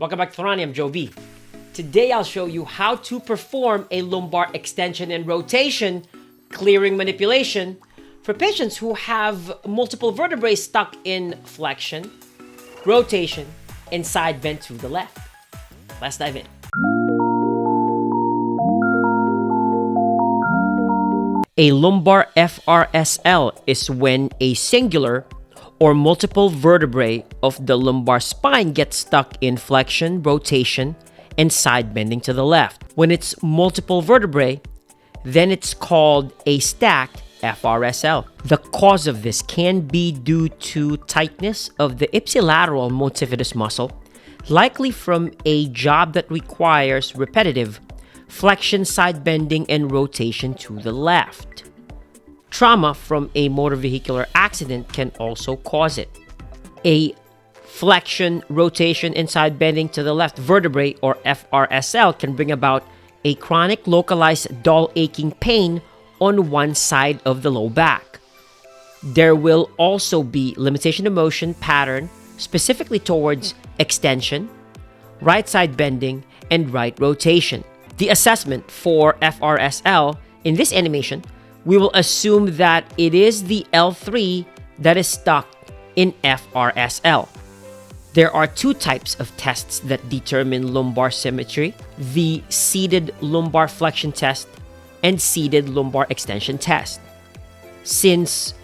Welcome back to Thrani, I'm Joe B. Today I'll show you how to perform a lumbar extension and rotation clearing manipulation for patients who have multiple vertebrae stuck in flexion, rotation, and side bend to the left. Let's dive in. A lumbar FRSL is when a singular or multiple vertebrae of the lumbar spine gets stuck in flexion, rotation, and side bending to the left. When it's multiple vertebrae, then it's called a stacked FRSL. The cause of this can be due to tightness of the ipsilateral multifidus muscle, likely from a job that requires repetitive flexion, side bending, and rotation to the left. Trauma from a motor vehicular accident can also cause it. A flexion, rotation, and side bending to the left vertebrae, or FRSL, can bring about a chronic localized dull aching pain on one side of the low back. There will also be limitation of motion pattern specifically towards extension, right side bending, and right rotation. The assessment for FRSL in this animation, we will assume that it is the L3 that is stuck in FRSL. There are two types of tests that determine lumbar symmetry: the seated lumbar flexion test and seated lumbar extension test. Since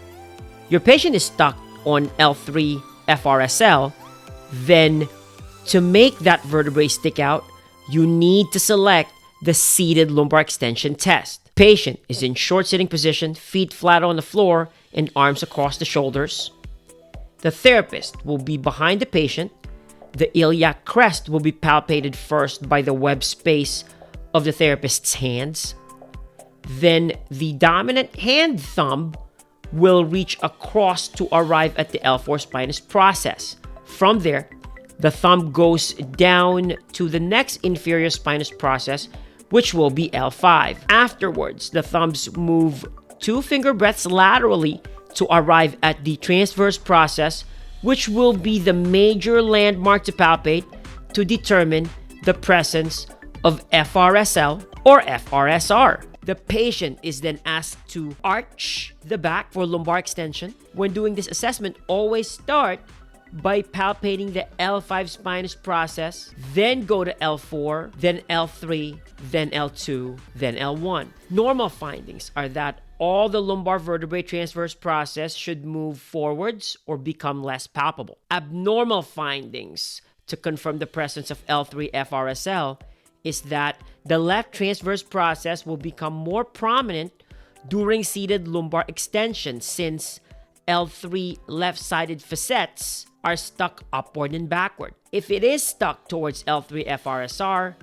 your patient is stuck on L3 FRSL, then to make that vertebrae stick out, you need to select the seated lumbar extension test. Patient is in short sitting position, feet flat on the floor and arms across the shoulders. The therapist will be behind the patient. The iliac crest will be palpated first by the web space of the therapist's hands. Then the dominant hand thumb will reach across to arrive at the L4 spinous process. From there, the thumb goes down to the next inferior spinous process, which will be L5. Afterwards, the thumbs move 2 finger breadths laterally to arrive at the transverse process, which will be the major landmark to palpate to determine the presence of FRSL or FRSR. The patient is then asked to arch the back for lumbar extension. When doing this assessment, always start by palpating the L5 spinous process, then go to L4, then L3, then L2, then L1. Normal findings are that all the lumbar vertebrae transverse process should move forwards or become less palpable. Abnormal findings to confirm the presence of L3 FRSL is that the left transverse process will become more prominent during seated lumbar extension, since L3 left-sided facets are stuck upward and backward. If it is stuck towards L3 FRSR,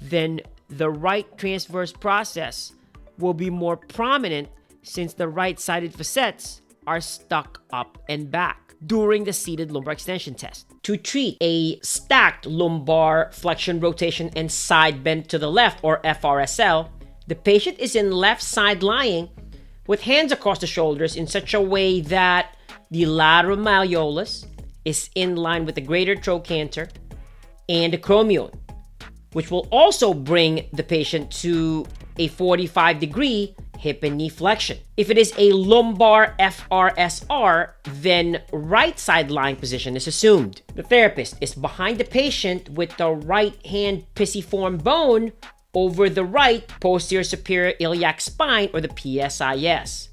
then the right transverse process will be more prominent, since the right-sided facets are stuck up and back during the seated lumbar extension test. To treat a stacked lumbar flexion, rotation, and side bend to the left, or FRSL, the patient is in left side lying with hands across the shoulders in such a way that the lateral malleolus is in line with the greater trochanter and the acromion, which will also bring the patient to a 45-degree hip and knee flexion. If it is a lumbar FRSR, then right side lying position is assumed. The therapist is behind the patient with the right hand pisiform bone over the right posterior superior iliac spine, or the PSIS,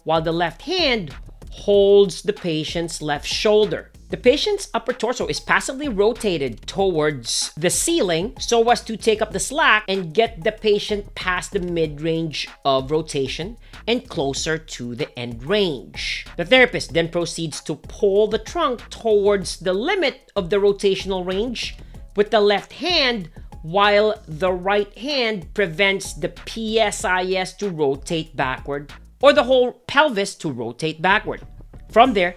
while the left hand holds the patient's left shoulder. The patient's upper torso is passively rotated towards the ceiling so as to take up the slack and get the patient past the mid-range of rotation and closer to the end range. The therapist then proceeds to pull the trunk towards the limit of the rotational range with the left hand, while the right hand prevents the PSIS to rotate backward or the whole pelvis to rotate backward. From there,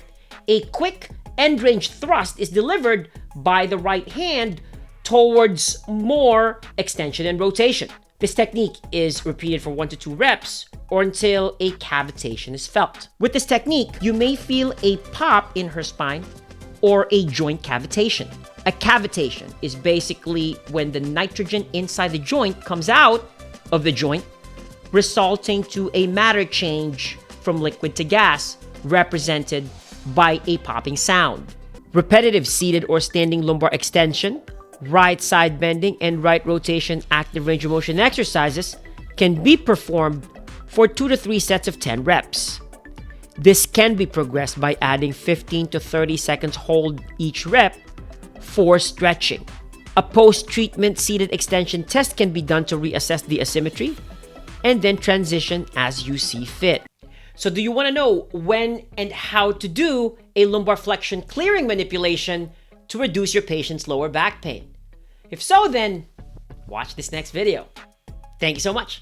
a quick end range thrust is delivered by the right hand towards more extension and rotation. This technique is repeated for 1 to 2 reps or until a cavitation is felt. With this technique, you may feel a pop in her spine or a joint cavitation. A cavitation is basically when the nitrogen inside the joint comes out of the joint, resulting to a matter change from liquid to gas, represented by a popping sound. Repetitive seated or standing lumbar extension, right side bending, and right rotation active range of motion exercises can be performed for 2 to 3 sets of 10 reps. This can be progressed by adding 15 to 30 seconds hold each rep for stretching. A post-treatment seated extension test can be done to reassess the asymmetry and then transition as you see fit. So do you want to know when and how to do a lumbar flexion clearing manipulation to reduce your patient's lower back pain? If so, then watch this next video. Thank you so much.